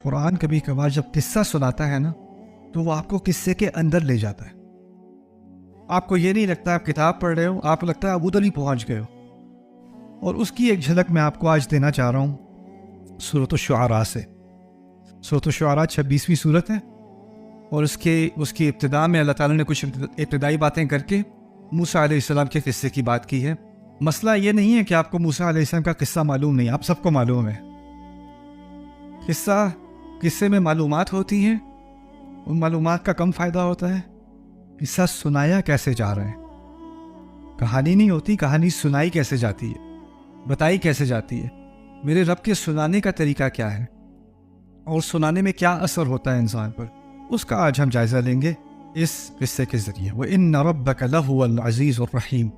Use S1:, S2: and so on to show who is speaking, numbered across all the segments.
S1: قرآن کبھی کبھار جب قصہ سناتا ہے نا تو وہ آپ کو قصے کے اندر لے جاتا ہے. آپ کو یہ نہیں لگتا آپ کتاب پڑھ رہے ہو، آپ کو لگتا ہے آپ ادھر ہی پہنچ گئے ہو. اور اس کی ایک جھلک میں آپ کو آج دینا چاہ رہا ہوں سورۃ الشعراء سے. سورۃ الشعراء 26ویں سورت ہے اور اس کی ابتدا میں اللہ تعالیٰ نے کچھ ابتدائی باتیں کر کے موسیٰ علیہ السلام کے قصے کی بات کی ہے. مسئلہ یہ نہیں ہے کہ آپ کو موسیٰ علیہ السلام کا قصہ معلوم نہیں، آپ سب کو معلوم ہے. قصے میں معلومات ہوتی ہیں، ان معلومات کا کم فائدہ ہوتا ہے. قصہ سنایا کیسے جا رہا ہے، کہانی نہیں ہوتی، کہانی سنائی کیسے جاتی ہے، بتائی کیسے جاتی ہے. میرے رب کے سنانے کا طریقہ کیا ہے اور سنانے میں کیا اثر ہوتا ہے انسان پر، اس کا آج ہم جائزہ لیں گے اس قصے کے ذریعے. وَإِنَّ رَبَّكَ لَهُوَ الْعَزِيزُ الرَّحِيمُ،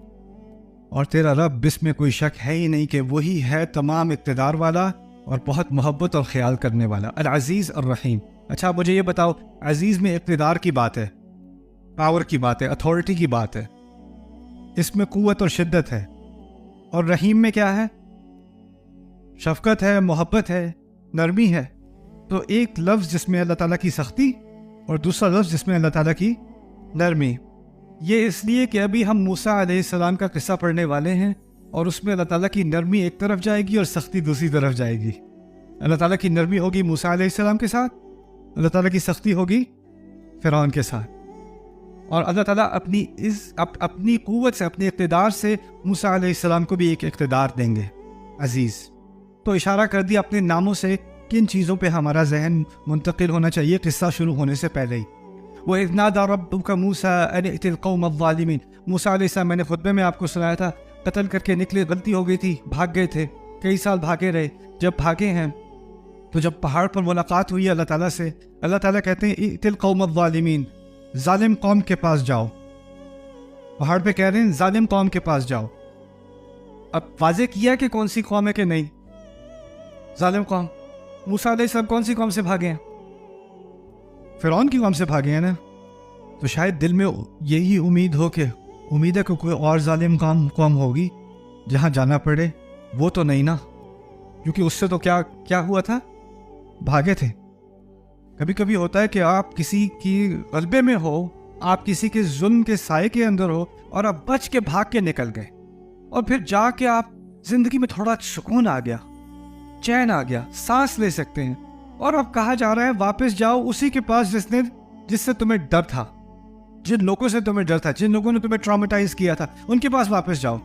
S1: اور تیرا رب اس میں کوئی شک ہے ہی نہیں کہ وہی ہے تمام اقتدار والا اور بہت محبت اور خیال کرنے والا. العزیز الرحیم. اچھا مجھے یہ بتاؤ، عزیز میں اقتدار کی بات ہے، پاور کی بات ہے، اتھارٹی کی بات ہے، اس میں قوت اور شدت ہے. اور رحیم میں کیا ہے؟ شفقت ہے، محبت ہے، نرمی ہے. تو ایک لفظ جس میں اللہ تعالیٰ کی سختی اور دوسرا لفظ جس میں اللہ تعالیٰ کی نرمی. یہ اس لیے کہ ابھی ہم موسیٰ علیہ السلام کا قصہ پڑھنے والے ہیں اور اس میں اللہ تعالیٰ کی نرمی ایک طرف جائے گی اور سختی دوسری طرف جائے گی. اللہ تعالیٰ کی نرمی ہوگی موسیٰ علیہ السلام کے ساتھ، اللہ تعالیٰ کی سختی ہوگی فرعون کے ساتھ. اور اللہ تعالیٰ اپنی قوت سے، اپنے اقتدار سے موسیٰ علیہ السلام کو بھی ایک اقتدار دیں گے، عزیز. تو اشارہ کر دیا اپنے ناموں سے کن چیزوں پہ ہمارا ذہن منتقل ہونا چاہیے قصہ شروع ہونے سے پہلے ہی. وَإِذْ نَادَىٰ رَبُّكَ مُوسَىٰ أَنِ ائْتِ الْقَوْمَ الظَّالِمِينَ. موسیٰ علیہ السلام، میں نے خطبے میں آپ کو سنایا تھا، قتل کر کے نکلے، غلطی ہو گئی تھی، بھاگ گئے تھے، کئی سال بھاگے رہے. جب بھاگے ہیں تو جب پہاڑ پر ملاقات ہوئی اللہ تعالیٰ سے، اللہ تعالیٰ کہتے ہیں ائْتِ الْقَوْمَ الظَّالِمِينَ، ظالم قوم کے پاس جاؤ. پہاڑ پہ کہہ رہے ہیں ظالم قوم کے پاس جاؤ. اب واضح کیا کہ کون سی قوم ہے کہ نہیں؟ ظالم قوم. موسیٰ علیہ السلام کون سی قوم سے بھاگے ہیں؟ فرعون کی قوم سے بھاگے ہیں نا. تو شاید دل میں یہی امید ہے کہ کوئی اور ظالم قوم ہوگی جہاں جانا پڑے. وہ تو نہیں نا، کیونکہ اس سے تو کیا ہوا تھا، بھاگے تھے. کبھی کبھی ہوتا ہے کہ آپ کسی کی غلبے میں ہو، آپ کسی کے ظلم کے سائے کے اندر ہو اور آپ بچ کے بھاگ کے نکل گئے، اور پھر جا کے آپ زندگی میں تھوڑا سکون آ گیا، چین آ گیا، سانس لے سکتے ہیں. اور اب کہا جا رہا ہے واپس جاؤ اسی کے پاس جس سے تمہیں ڈر تھا، جن لوگوں سے تمہیں ڈر تھا، جن لوگوں نے تمہیں ٹراماٹائز کیا تھا، ان کے پاس واپس جاؤ.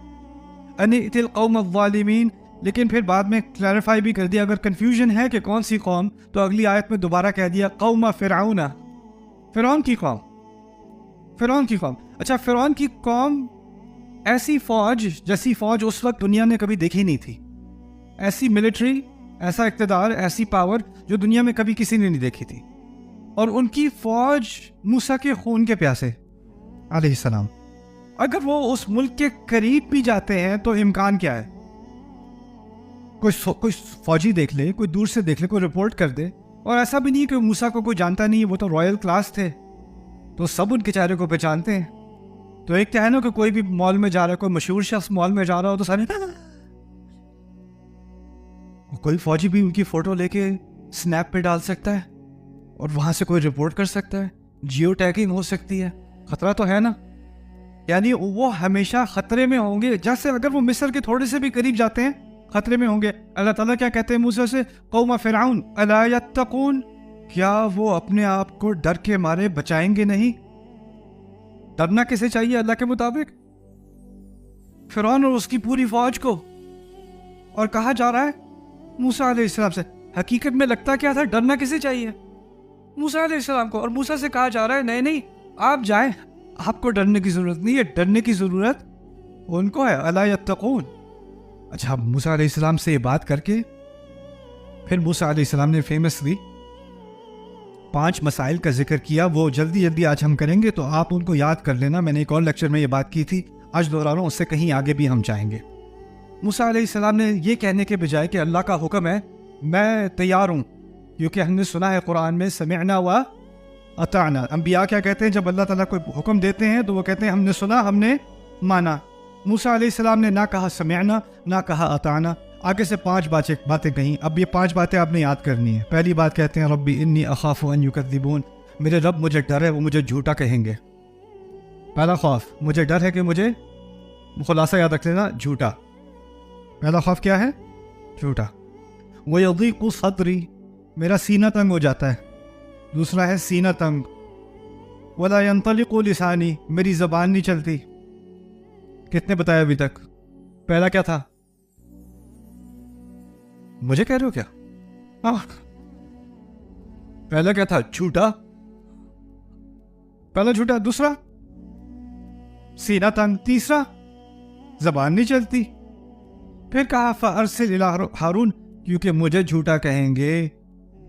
S1: ان ائْتِ الْقَوْمَ الظَّالِمِينَ. لیکن پھر بعد میں کلیریفائی بھی کر دیا، اگر کنفیوژن ہے کہ کون سی قوم، تو اگلی آیت میں دوبارہ کہہ دیا قوم فرعون، فرعون کی قوم. فرعون کی قوم. اچھا، فرعون کی قوم ایسی فوج جیسی فوج اس وقت دنیا نے کبھی دیکھی نہیں تھی. ایسی ملٹری، ایسا اقتدار، ایسی پاور جو دنیا میں کبھی کسی نے نہیں دیکھی تھی. اور ان کی فوج موسیٰ کے خون کے پیاسے علیہ السلام. اگر وہ اس ملک کے قریب بھی جاتے ہیں تو امکان کیا ہے؟ کوئی فوجی دیکھ لے، کوئی دور سے دیکھ لے، کوئی رپورٹ کر دے. اور ایسا بھی نہیں کہ موسیٰ کو کوئی جانتا نہیں ہے، وہ تو رائل کلاس تھے تو سب ان کے چہرے کو پہچانتے ہیں. تو ایک تو ہے نا کہ کوئی بھی مال میں جا رہا ہے، کوئی مشہور شخص مال میں جا رہا ہو تو سارے، کوئی فوجی بھی ان کی فوٹو لے کے سنیپ پہ ڈال سکتا ہے اور وہاں سے کوئی رپورٹ کر سکتا ہے. جیو ٹیگنگ ہو سکتی ہے. خطرہ تو ہے نا. یعنی وہ ہمیشہ خطرے میں ہوں گے. جیسے اگر وہ مصر کے تھوڑے سے بھی قریب جاتے ہیں خطرے میں ہوں گے. اللہ تعالیٰ کیا کہتے ہیں موسیٰ سے؟ قوم فرعون الا یتقون، کیا وہ اپنے آپ کو ڈر کے مارے بچائیں گے نہیں؟ ڈرنا کسے چاہیے اللہ کے مطابق؟ فرعون اور اس کی پوری فوج کو. اور کہا جا رہا ہے موسیٰ علیہ السلام سے. حقیقت میں لگتا کیا تھا؟ ڈرنا کسے چاہیے؟ موسیٰ علیہ السلام کو. اور موسیٰ سے کہا جا رہا ہے نہیں آپ جائیں، آپ کو ڈرنے کی ضرورت نہیں ہے، ڈرنے کی ضرورت ان کو ہے. الا یتقون. اچھا، موسیٰ علیہ السلام سے یہ بات کر کے پھر موسیٰ علیہ السلام نے فیمسلی 5 مسائل کا ذکر کیا. وہ جلدی آج ہم کریں گے تو آپ ان کو یاد کر لینا. میں نے ایک اور لیکچر میں یہ بات کی تھی، آج دوہرا رہا ہوں، اس سے کہیں آگے بھی ہم جائیں گے. موسیٰ علیہ السلام نے یہ کہنے کے بجائے کہ اللہ کا حکم ہے، میں تیار ہوں، کیونکہ ہم نے سنا ہے قرآن میں سمعنا و اطعنا. انبیاء کیا کہتے ہیں جب اللہ تعالیٰ کوئی حکم دیتے ہیں تو وہ کہتے ہیں ہم نے سنا، ہم نے مانا. موسیٰ علیہ السلام نے نہ کہا سمعنا، نہ کہا اطعنا. آگے سے 5 باتیں کہیں. اب یہ 5 باتیں آپ نے یاد کرنی ہیں. پہلی بات کہتے ہیں ربی انی اخاف ان یکذبون، میرے رب مجھے ڈر ہے وہ مجھے جھوٹا کہیں گے. پہلا خوف مجھے ڈر ہے کہ مجھے، خلاصہ یاد رکھ لینا، جھوٹا. پہلا خوف کیا ہے؟ جھوٹا. وَيَضِيقُ صَدْرِي، میرا سینہ تنگ ہو جاتا ہے. دوسرا ہے سینہ تنگ. وَلَا يَنطَلِقُ لِسَانِي، میری زبان نہیں چلتی. کتنے بتایا ابھی تک؟ پہلا کیا تھا؟ مجھے کہہ رہے ہو کیا؟ پہلا کیا تھا؟ جھوٹا. پہلا جھوٹا. دوسرا سینہ تنگ. تیسرا زبان نہیں چلتی. پھر کہا فَأَرْسِلْ إِلَىٰ ہارون، کیونکہ مجھے جھوٹا کہیں گے،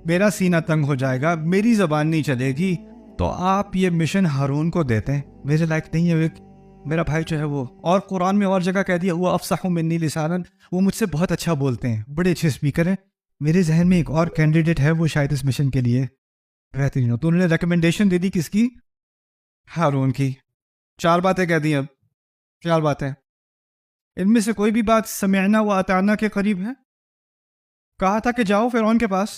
S1: میرا سینہ تنگ ہو جائے گا، میری زبان نہیں چلے گی، تو آپ یہ مشن ہارون کو دیتے ہیں. میرے لائق نہیں ہے میرا بھائی جو ہے وہ. اور قرآن میں اور جگہ کہہ دیا ہوا افصح منی لسانا، وہ مجھ سے بہت اچھا بولتے ہیں، بڑے اچھے اسپیکر ہیں. میرے ذہن میں ایک اور کینڈیڈیٹ ہے، وہ شاید اس مشن کے لیے بہترین ہو. تو انہوں نے ریکمنڈیشن دے دی کس کی؟ ہارون کی. 4 باتیں کہہ دی. اب 4 باتیں، ان میں سے کوئی بھی بات سمعنا و اطعنا کے قریب ہے؟ کہا تھا کہ جاؤ فرعون کے پاس،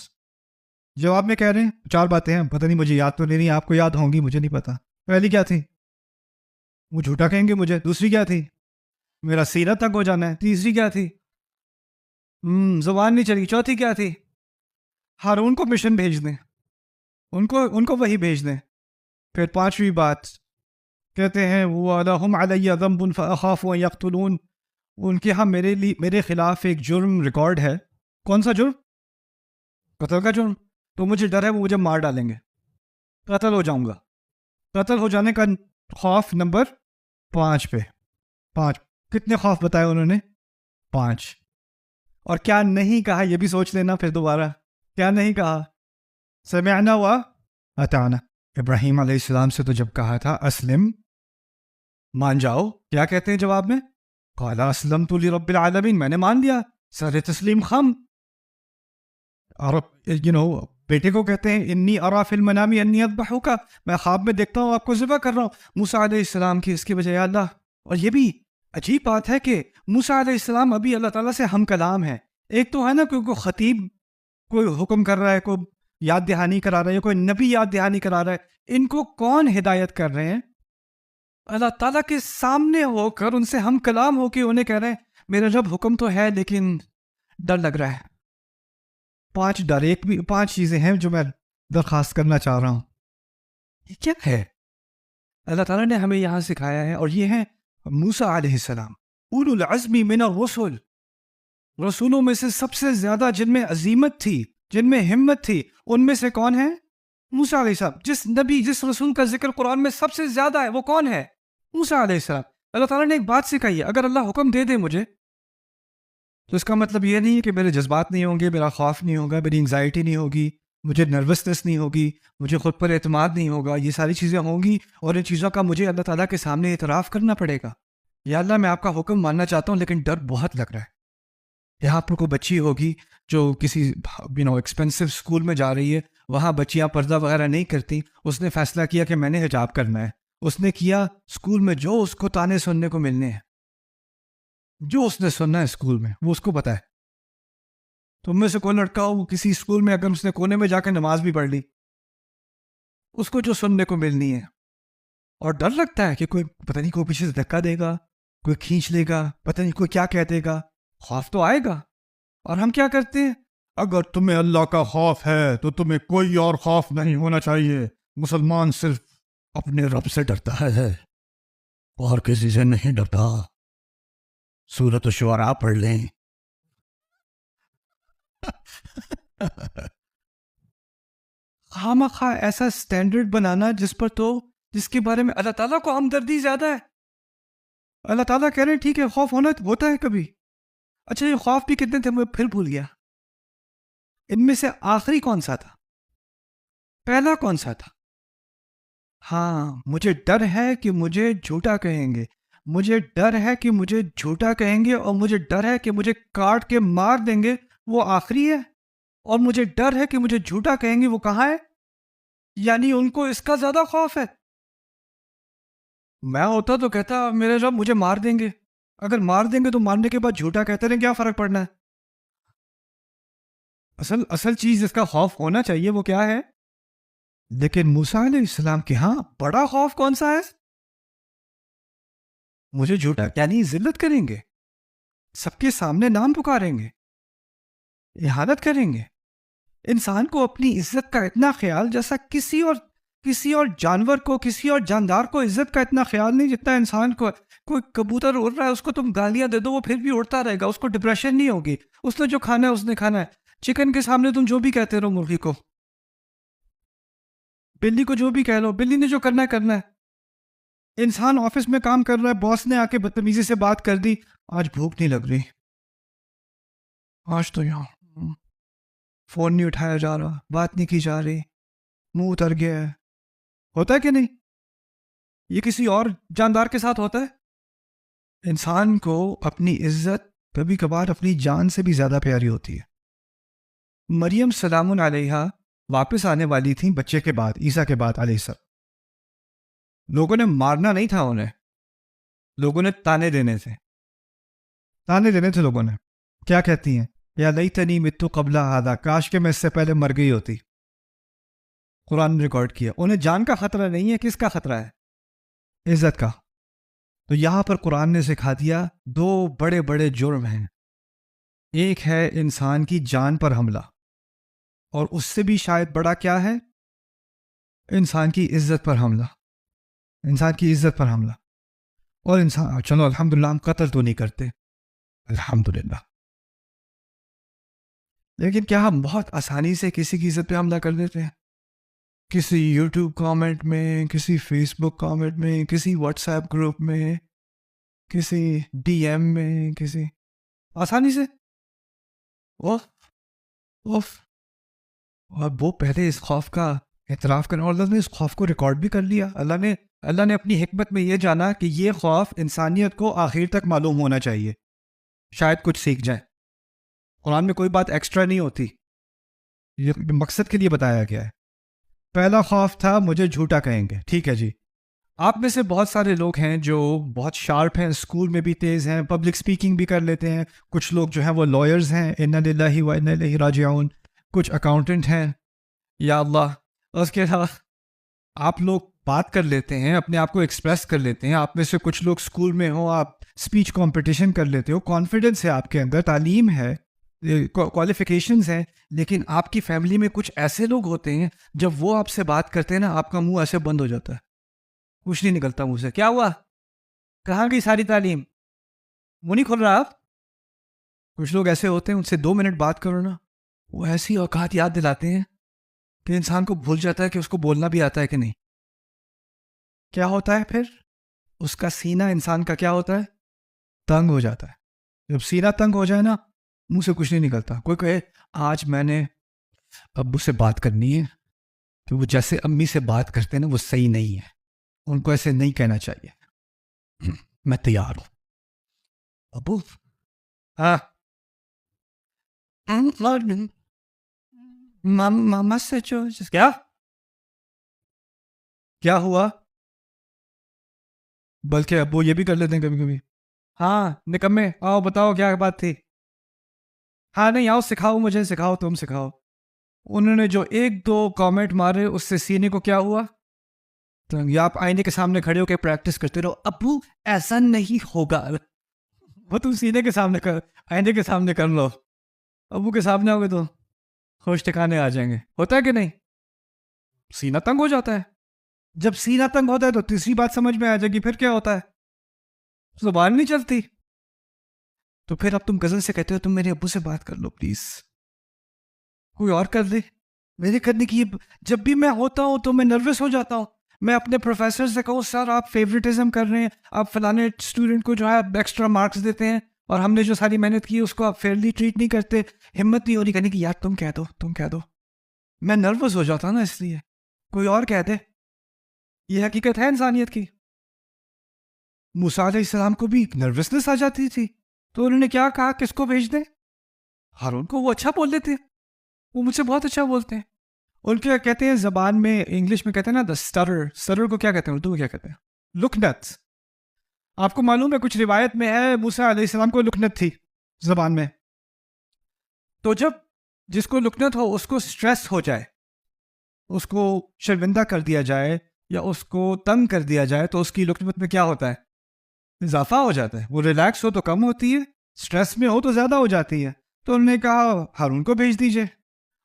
S1: جواب میں کہہ رہے ہیں 4 باتیں ہیں. پتہ نہیں مجھے یاد تو نہیں، آپ کو یاد ہوں گی، مجھے نہیں پتا. پہلی کیا تھی؟ وہ جھوٹا کہیں گے مجھے. دوسری کیا تھی؟ میرا سینہ تک ہو جانا ہے. تیسری کیا تھی؟ زبان نہیں چلی. چوتھی کیا تھی؟ ہارون کو مشن بھیج دیں، ان کو وہی بھیج دیں. پھر 5ویں بات کہتے ہیں وَلَهُمْ عَلَيَّ ذَنْبٌ فَأَخَافُ أَن يَقْتُلُونِ، ان کے ہاں میرے خلاف ایک جرم ریکارڈ ہے. کون سا جرم؟ قتل کا جرم. تو مجھے ڈر ہے وہ مجھے مار ڈالیں گے، قتل ہو جاؤں گا. قتل ہو جانے کا خوف نمبر 5 پہ. 5 کتنے خوف بتائے انہوں نے؟ 5. اور کیا نہیں کہا یہ بھی سوچ لینا پھر دوبارہ. کیا نہیں کہا؟ سمعنا و اطعنا. ابراہیم علیہ السلام سے تو جب کہا تھا اسلم، مان جاؤ، کیا کہتے ہیں جواب میں؟ قال اسلمت لرب العالمین، میں نے مان لیا، سر تسلیم خم. اور بیٹے کو کہتے ہیں انی ارا فی المنام انی اذبحک، میں خواب میں دیکھتا ہوں آپ کو ذبح کر رہا ہوں. موسیٰ علیہ السلام کی اس کی وجہ اللہ. اور یہ بھی عجیب بات ہے کہ موسیٰ علیہ السلام ابھی اللہ تعالیٰ سے ہم کلام ہے. ایک تو ہے نا کوئی خطیب کوئی حکم کر رہا ہے، کوئی یاد دہانی کرا رہا ہے، کوئی نبی یاد دہانی کرا رہا ہے. ان کو کون ہدایت کر رہے ہیں؟ اللہ تعالیٰ کے سامنے ہو کر ان سے ہم کلام ہو کے انہیں کہہ رہے ہیں میرا رب حکم تو ہے لیکن ڈر لگ رہا ہے. 5 ڈر. 5 چیزیں ہیں جو میں درخواست کرنا چاہ رہا ہوں. یہ کیا ہے؟ اللہ تعالیٰ نے ہمیں یہاں سکھایا ہے، اور یہ ہے موسیٰ علیہ السلام، اولو العزم من الرسل، رسولوں میں سے سب سے زیادہ جن میں عظیمت تھی، جن میں ہمت تھی، ان میں سے کون ہے؟ موسیٰ علیہ السلام. جس نبی جس رسول کا ذکر قرآن میں سب سے زیادہ ہے وہ کون ہے؟ موسیٰ علیہ السلام. اللہ تعالیٰ نے ایک بات سکھائی ہے، اگر اللہ حکم دے مجھے، تو اس کا مطلب یہ نہیں ہے کہ میرے جذبات نہیں ہوں گے، میرا خوف نہیں ہوگا، میری انگزائٹی نہیں ہوگی، مجھے نروسنس نہیں ہوگی، مجھے خود پر اعتماد نہیں ہوگا. یہ ساری چیزیں ہوں گی، اور ان چیزوں کا مجھے اللہ تعالیٰ کے سامنے اعتراف کرنا پڑے گا. یا اللہ میں آپ کا حکم ماننا چاہتا ہوں لیکن ڈر بہت لگ رہا ہے. یہاں پر کوئی بچی ہوگی جو کسی ایکسپینسو اسکول میں جا رہی ہے، وہاں بچیاں پردہ وغیرہ نہیں کرتی. اس نے فیصلہ کیا کہ میں نے حجاب کرنا ہے. اس نے کیا اسکول میں جو اس کو تانے سننے کو ملنے ہیں، جو اس نے سننا ہے اسکول میں وہ اس کو پتا ہے. تم میں سے کوئی لڑکا ہو کسی اسکول میں، اگر اس نے کونے میں جا کے نماز بھی پڑھ لی، اس کو جو سننے کو ملنی ہے. اور ڈر لگتا ہے کہ کوئی پتہ نہیں کوئی پیچھے سے دھکا دے گا، کوئی کھینچ لے گا، پتہ نہیں کوئی کیا کہہ دے گا. خوف تو آئے گا. اور ہم کیا کرتے ہیں؟ اگر تمہیں اللہ کا خوف ہے تو تمہیں کوئی اور خوف نہیں ہونا چاہیے. مسلمان صرف اپنے رب سے ڈرتا ہے اور کسی سے نہیں ڈرتا. سورۃ الشعراء پڑھ لیں. خواہ ایسا سٹینڈرڈ بنانا جس کے بارے میں اللہ تعالیٰ کو ہمدردی زیادہ ہے. اللہ تعالیٰ کہہ رہے ہیں ٹھیک ہے خوف ہوتا ہے کبھی. اچھا یہ خوف بھی کتنے تھے میں پھر بھول گیا. ان میں سے آخری کون سا تھا؟ پہلا کون سا تھا؟ ہاں، مجھے ڈر ہے کہ مجھے جھوٹا کہیں گے، مجھے ڈر ہے کہ مجھے جھوٹا کہیں گے، اور مجھے ڈر ہے کہ مجھے کاٹ کے مار دیں گے. وہ آخری ہے. اور مجھے ڈر ہے کہ مجھے جھوٹا کہیں گے، وہ کہاں ہے؟ یعنی ان کو اس کا زیادہ خوف ہے. میں ہوتا تو کہتا میرے رب مجھے مار دیں گے. اگر مار دیں گے تو مارنے کے بعد جھوٹا کہتے رہیں، کیا فرق پڑنا ہے؟ اصل چیز اس کا خوف ہونا چاہیے وہ کیا ہے؟ لیکن موسیٰ علیہ السلام کے ہاں بڑا خوف کون سا ہے؟ مجھے جھوٹا یعنی ذلت کریں گے، سب کے سامنے نام پکاریں گے، احانت کریں گے. انسان کو اپنی عزت کا اتنا خیال جیسا کسی اور جانور کو، کسی اور جاندار کو عزت کا اتنا خیال نہیں جتنا انسان کو. کوئی کبوتر اڑ رہا ہے، اس کو تم گالیاں دے دو وہ پھر بھی اڑتا رہے گا، اس کو ڈپریشن نہیں ہوگی، اس نے جو کھانا ہے اس نے کھانا ہے. چکن کے سامنے تم جو بھی کہتے رہو، مرغی کو، بلی کو جو بھی کہہ لو، بلی نے جو کرنا ہے کرنا ہے. انسان آفس میں کام کر رہا ہے، باس نے آ کے بدتمیزی سے بات کر دی، آج بھوک نہیں لگ رہی، آج تو یہاں فون نہیں اٹھایا جا رہا، بات نہیں کی جا رہی، منہ اتر گیا ہے. ہوتا ہے کہ نہیں؟ یہ کسی اور جاندار کے ساتھ ہوتا ہے. انسان کو اپنی عزت کبھی کبھار اپنی جان سے بھی زیادہ پیاری ہوتی ہے. مریم سلام علیہا واپس آنے والی تھیں بچے کے بعد، عیسیٰ کے بعد علیہ السلام. لوگوں نے مارنا نہیں تھا انہیں، لوگوں نے تانے دینے تھے. لوگوں نے کیا کہتی ہیں؟ یا لیتنی متو قبل ھذا، کاش کہ میں اس سے پہلے مر گئی ہوتی. قرآن نے ریکارڈ کیا. انہیں جان کا خطرہ نہیں ہے، کس کا خطرہ ہے؟ عزت کا. تو یہاں پر قرآن نے سکھا دیا دو بڑے بڑے جرم ہیں. ایک ہے انسان کی جان پر حملہ، اور اس سے بھی شاید بڑا کیا ہے؟ انسان کی عزت پر حملہ. انسان کی عزت پر حملہ. اور انسان، چلو الحمدللہ ہم قتل تو نہیں کرتے، الحمدللہ، لیکن کیا ہم بہت آسانی سے کسی کی عزت پہ حملہ کر دیتے ہیں؟ کسی یوٹیوب کامنٹ میں، کسی فیس بک کامنٹ میں، کسی واٹس ایپ گروپ میں، کسی ڈی ایم میں، کسی آسانی سے اوف. اور وہ پہلے اس خوف کا اعتراف کرنا، اور اللہ نے اس خوف کو ریکارڈ بھی کر لیا. اللہ نے اپنی حکمت میں یہ جانا کہ یہ خوف انسانیت کو آخر تک معلوم ہونا چاہیے، شاید کچھ سیکھ جائیں. قرآن میں کوئی بات ایکسٹرا نہیں ہوتی، یہ مقصد کے لیے بتایا گیا ہے. پہلا خوف تھا مجھے جھوٹا کہیں گے. ٹھیک ہے جی، آپ میں سے بہت سارے لوگ ہیں جو بہت شارپ ہیں، اسکول میں بھی تیز ہیں، پبلک سپیکنگ بھی کر لیتے ہیں. کچھ لوگ جو ہیں وہ لائرز ہیں، انا للہ و انا الیہ راجعون. کچھ اکاؤنٹنٹ ہیں، یا اللہ. اس کے علاوہ آپ لوگ بات کر لیتے ہیں، اپنے آپ کو ایکسپریس کر لیتے ہیں. آپ میں سے کچھ لوگ اسکول میں ہوں، آپ اسپیچ کمپٹیشن کر لیتے ہو، کانفیڈنس ہے آپ کے اندر، تعلیم ہے، کوالیفیکیشنز ہیں. لیکن آپ کی فیملی میں کچھ ایسے لوگ ہوتے ہیں جب وہ آپ سے بات کرتے ہیں نا، آپ کا منہ ایسے بند ہو جاتا ہے، کچھ نہیں نکلتا منہ سے. کیا ہوا؟ کہاں گئی ساری تعلیم؟ منہ نہیں کھول رہا آپ. کچھ لوگ ایسے ہوتے ہیں، ان سے 2 منٹ بات کرو نا، وہ ایسی اوقات یاد دلاتے ہیں کہ انسان کو بھول جاتا ہے کہ اس کو بولنا بھی آتا ہے کہ نہیں. کیا ہوتا ہے پھر؟ اس کا سینہ انسان کا کیا ہوتا ہے؟ تنگ ہو جاتا ہے. جب سینہ تنگ ہو جائے نا، منہ سے کچھ نہیں نکلتا. کوئی کہے آج میں نے ابو سے بات کرنی ہے، تو وہ جیسے امی سے بات کرتے ہیں نا، وہ صحیح نہیں ہے، ان کو ایسے نہیں کہنا چاہیے. میں تیار ہوں ابو. ہاں، ماما سے جو کیا ہوا؟ بلکہ ابو یہ بھی کر لیتے ہیں کبھی کبھی. ہاں نکمے، آؤ بتاؤ کیا بات تھی. ہاں نہیں، آؤ سکھاؤ، مجھے سکھاؤ، تم سکھاؤ. انہوں نے جو 1-2 کامنٹ مارے، اس سے سینے کو کیا ہوا؟ یا آپ آئینے کے سامنے کھڑے ہو کے پریکٹس کرتے رہو، ابو ایسا نہیں ہوگا. وہ تم سینے کے سامنے آئینے کے سامنے کر لو، ابو کے سامنے ہوگے تو خوش ٹھکانے آ جائیں گے. ہوتا ہے کہ نہیں؟ سینہ تنگ ہو جاتا ہے. جب سینہ تنگ ہوتا ہے تو تیسری بات سمجھ میں آ جائے گی. پھر کیا ہوتا ہے؟ زبان نہیں چلتی. تو پھر اب تم کزن سے کہتے ہو تم میرے ابو سے بات کر لو پلیز، کوئی اور کر دے. میرے کرنے کی جب بھی میں ہوتا ہوں تو میں نروس ہو جاتا ہوں. میں اپنے پروفیسر سے کہوں سر آپ فیوریٹزم کر رہے ہیں، آپ فلانے اسٹوڈنٹ کو جو ہے ایکسٹرا مارکس دیتے ہیں، اور ہم نے جو ساری محنت کی اس کو آپ فیئرلی ٹریٹ نہیں کرتے. ہمت نہیں ہو رہی کہنے کی یار تم کہہ دو. میں نروس ہو جاتا ہوں نا، اس لیے کوئی اور کہہ دے. یہ حقیقت ہے انسانیت کی. موسیٰ علیہ السلام کو بھی نروسنس آ جاتی تھی، تو انہوں نے کیا کہا، کس کو بھیج دیں؟ ہارون کو. وہ اچھا بول دیتے ہیں، وہ مجھ سے بہت اچھا بولتے ہیں. ان کے کہتے ہیں زبان میں، انگلش میں کہتے ہیں نا دا اسٹرر کو کیا کہتے ہیں اردو میں؟ کیا کہتے ہیں؟ لکنت. آپ کو معلوم ہے کچھ روایت میں ہے موسیٰ علیہ السلام کو لکنت تھی زبان میں. تو جب جس کو لکنت ہو اس کو سٹریس ہو جائے، اس کو شرمندہ کر دیا جائے یا اس کو تنگ کر دیا جائے تو اس کی لکنت میں کیا ہوتا ہے؟ اضافہ ہو جاتا ہے. وہ ریلیکس ہو تو کم ہوتی ہے، سٹریس میں ہو تو زیادہ ہو جاتی ہے. تو انہوں نے کہا ہارون کو بھیج دیجئے.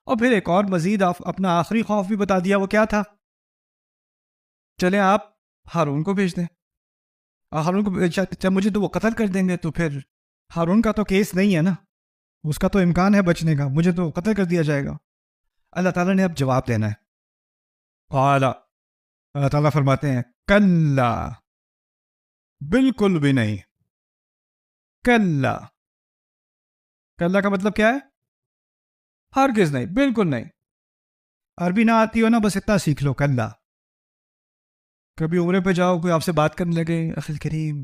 S1: اور پھر ایک اور مزید اپنا آخری خوف بھی بتا دیا. وہ کیا تھا؟ چلیں آپ ہارون کو بھیج دیں. ہارون کو جب مجھے تو وہ قتل کر دیں گے تو پھر ہارون کا تو کیس نہیں ہے نا، اس کا تو امکان ہے بچنے کا، مجھے تو قتل کر دیا جائے گا. اللہ تعالیٰ نے اب جواب دینا ہے. قال، اللہ تعالیٰ فرماتے ہیں کلا، بالکل بھی نہیں. کلا، کلا کا مطلب کیا ہے؟ ہرگز نہیں، بالکل نہیں. عربی نہ آتی ہو نا، بس اتنا سیکھ لو کلا. کبھی عمرے پہ جاؤ، کوئی آپ سے بات کرنے لگے، اخی الکریم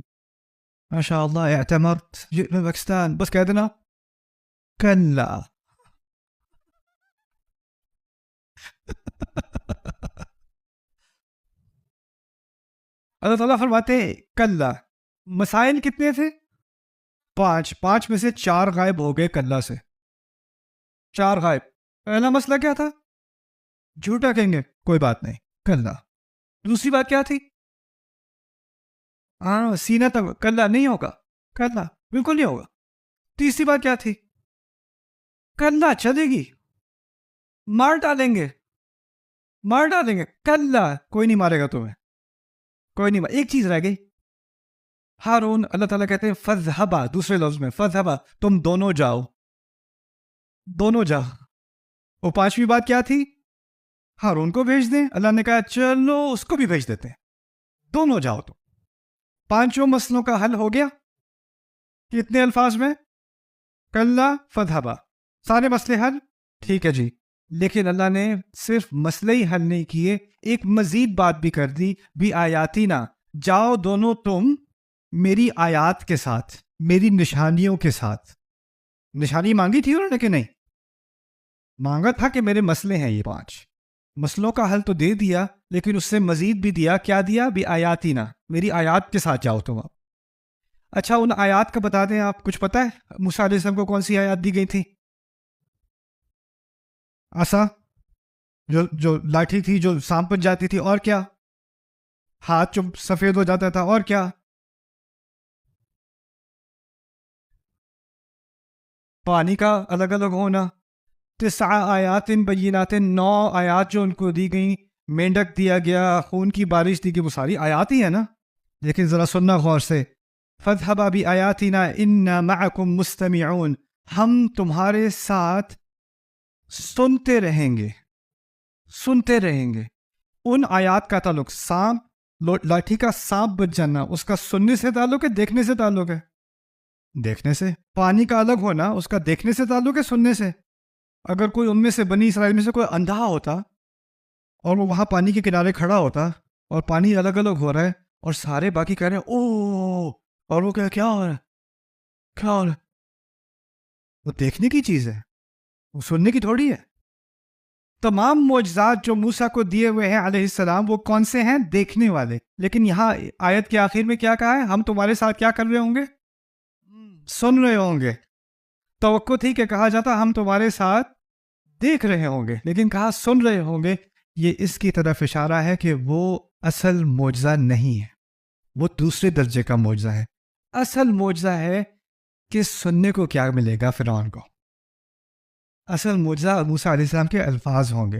S1: ماشاء اللہ اعتمرت جئت من پاکستان، بس کہہ دینا کلا. اللہ تعالیٰ فرماتے ہیں کلا. مسائل کتنے تھے؟ 5. 5 میں سے 4 غائب ہو گئے کلا سے. 4 غائب. پہلا مسئلہ کیا تھا؟ جھوٹا کہیں گے، کوئی بات نہیں، کلا. دوسری بات کیا تھی؟ ہاں سینہ تک، کلا نہیں ہوگا، کلا بالکل نہیں ہوگا. تیسری بات کیا تھی؟ کلا چلے گی، مار ڈالیں گے، مار ڈالیں گے، کلا کوئی نہیں مارے گا تمہیں، کوئی نہیں ایک چیز رہ گئی. ہارون، اللہ تعالیٰ کہتے ہیں فذہبا، دوسرے لفظ میں فذہبا، تم دونوں جاؤ، دونوں جاؤ. وہ 5ویں بات کیا تھی؟ ہارون کو بھیج دیں. اللہ نے کہا چلو اس کو بھی بھیج دیتے ہیں، دونوں جاؤ. تو 5 مسئلوں کا حل ہو گیا. کتنے الفاظ میں؟ کلا فذہبا، سارے مسئلے حل. ٹھیک ہے جی. لیکن اللہ نے صرف مسئلے ہی حل نہیں کیے، ایک مزید بات بھی کر دی. بھی آیاتی نہ، جاؤ دونوں تم میری آیات کے ساتھ، میری نشانیوں کے ساتھ. نشانی مانگی تھی انہوں نے کہ نہیں؟ مانگا تھا کہ میرے مسئلے ہیں یہ 5. مسئلوں کا حل تو دے دیا، لیکن اس سے مزید بھی دیا. کیا دیا؟ بھی آیاتی نہ، میری آیات کے ساتھ جاؤ تم. اچھا ان آیات کا بتا دیں، آپ کچھ پتہ ہے موسیٰ علیہ السلام کو کون سی آیات دی گئی تھی؟ عصا، جو لاٹھی تھی جو سانپ بن جاتی تھی. اور کیا؟ ہاتھ جو سفید ہو جاتا تھا. اور کیا؟ پانی کا الگ الگ ہونا. 9 آیات بینات، 9 آیات جو ان کو دی گئیں. مینڈک دیا گیا، خون کی بارش دی گئی، وہ ساری آیات ہی ہیں نا. لیکن ذرا سننا غور سے. فَاذْهَبَا بِآيَاتِنَا إِنَّا مَعَكُمْ مُسْتَمِعُونَ، ہم تمہارے ساتھ سنتے رہیں گے، سنتے رہیں گے. ان آیات کا تعلق سانپ، لاٹھی کا سانپ بچ جانا، اس کا سننے سے تعلق ہے، دیکھنے سے تعلق ہے؟ دیکھنے سے. پانی کا الگ ہونا، اس کا دیکھنے سے تعلق ہے، سننے سے؟ اگر کوئی ان میں سے بنی اسرائیل میں سے کوئی اندھا ہوتا اور وہ وہاں پانی کے کنارے کھڑا ہوتا اور پانی الگ الگ ہو رہا ہے اور سارے باقی کہہ رہے ہیں او، اور وہ کیا ہو رہا ہے، کیا ہو رہا ہے؟ وہ دیکھنے کی چیز ہے، وہ سننے کی تھوڑی ہے. تمام معجزات جو موسیٰ کو دیے ہوئے ہیں علیہ السلام، وہ کون سے ہیں؟ دیکھنے والے. لیکن یہاں آیت کے آخر میں کیا کہا ہے؟ ہم تمہارے ساتھ کیا کر رہے ہوں گے؟ سن رہے ہوں گے. توقع تھی کہ کہا جاتا ہم تمہارے ساتھ دیکھ رہے ہوں گے، لیکن کہا سن رہے ہوں گے. یہ اس کی طرف اشارہ ہے کہ وہ اصل معجزہ نہیں ہے، وہ دوسرے درجے کا معجزہ ہے. اصل معجزہ ہے کہ سننے کو کیا ملے گا فرعون کو. اصل معجزہ موسیٰ علیہ السلام کے الفاظ ہوں گے.